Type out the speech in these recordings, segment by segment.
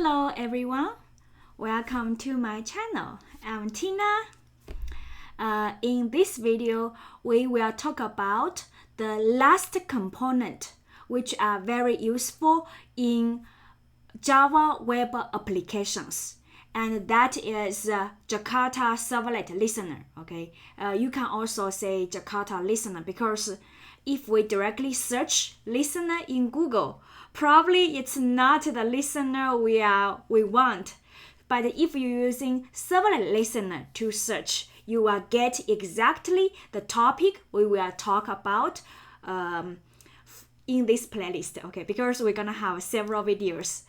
Hello everyone, welcome to my channel. I'm Tina. In this video, we will talk about the last component which are very useful in Java web applications, and that is Jakarta Servlet listener. Okay, you can also say Jakarta listener because if we directly search listener in Google, probably it's not the listener we want. But if you're using Servlet listener to search, you will get exactly the topic we will talk about in this playlist. Okay, because we're gonna have several videos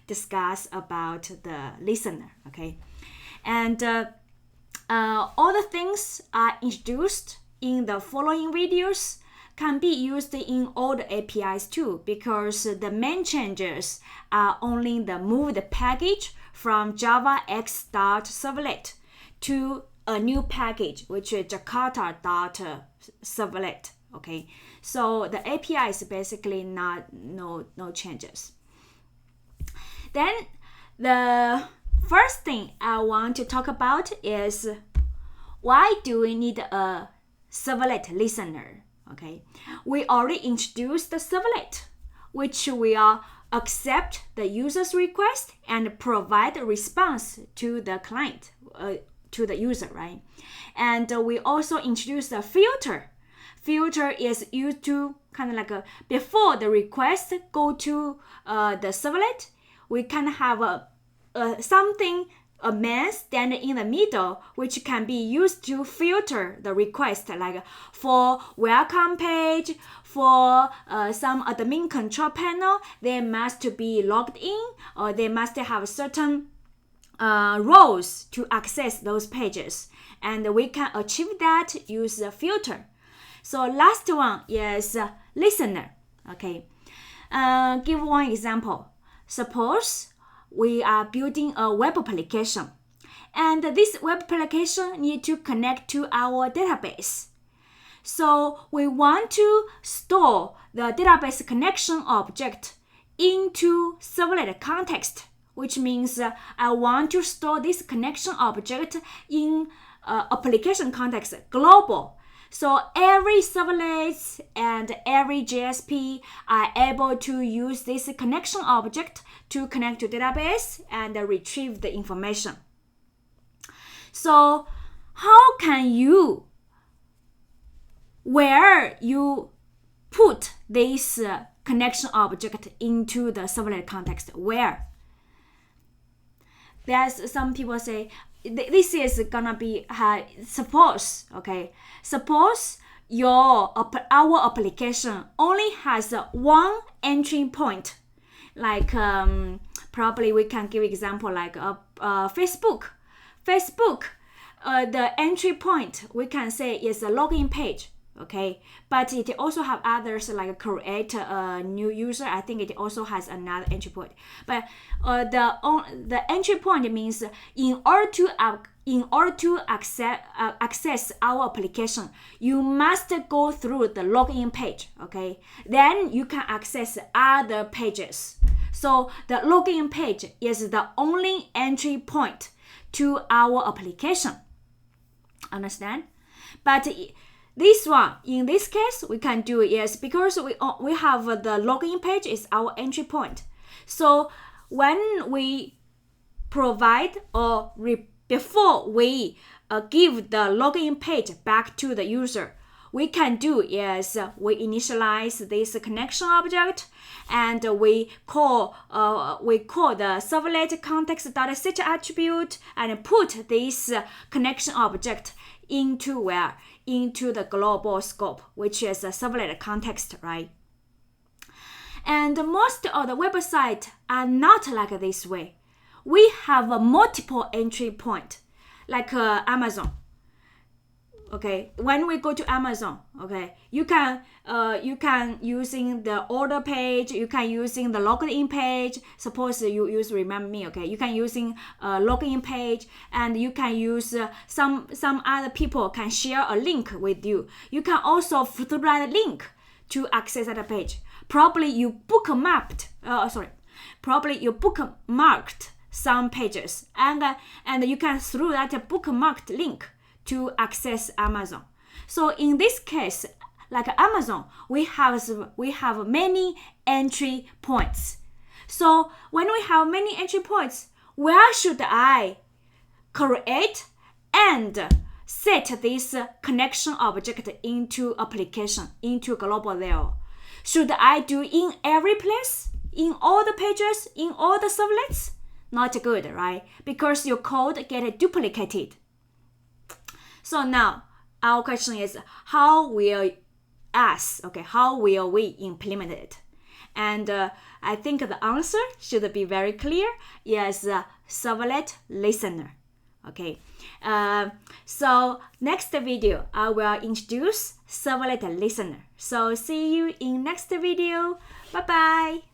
discuss about the listener. Okay, and all the things are introduced in the following videos can be used in all the APIs too, because the main changes are only the move the package from Java X.Servlet to a new package, which is Jakarta.Servlet. Okay, so the API is basically no changes. Then the first thing I want to talk about is why do we need a servlet listener? Okay, we already introduced the servlet, which will accept the user's request and provide a response to the client, to the user, right? And we also introduced the filter. Filter is used to kind of like before the request go to the servlet, we can have a man standing in the middle, which can be used to filter the request, like for welcome page, for some admin control panel, they must be logged in or they must have certain roles to access those pages. And we can achieve that use the filter. So last one is listener. Okay, give one example. Suppose we are building a web application, and this web application need to connect to our database. So we want to store the database connection object into servlet context, which means I want to store this connection object in application context global. So every servlet and every JSP are able to use this connection object to connect to database and retrieve the information. So how can you, where you put this connection object into the servlet context? Where? There's some people say, this is gonna be suppose our application only has one entry point, like probably we can give example like Facebook, the entry point we can say is a login page. Okay, but it also have others like create a new user. I think it also has another entry point. But the entry point means in order to access our application, you must go through the login page. Okay, then you can access other pages. So the login page is the only entry point to our application. Understand? But this one, in this case, we can do is because we have the login page is our entry point. So when we provide or before we give the login page back to the user, we can do is we initialize this connection object and we call the servlet context.set attribute and put this connection object into where? Into the global scope, which is a servlet context, right? And most of the websites are not like this way. We have a multiple entry point, like Amazon. Okay, when we go to Amazon, okay, you can using the order page, you can using the login page. Suppose you use Remember Me, okay, you can using login page, and you can use some other people can share a link with you. You can also through that link to access that page. Probably you bookmarked probably you bookmarked some pages, and you can through that bookmarked link to access Amazon. So in this case, like Amazon, we have many entry points. So when we have many entry points, where should I create and set this connection object into application, into global layer? Should I do in every place, in all the pages, in all the servlets? Not good, right? Because your code get duplicated. So now our question is, how will we implement it? And I think the answer should be very clear. Yes, servlet listener. Okay. So next video, I will introduce servlet listener. So see you in next video. Bye bye.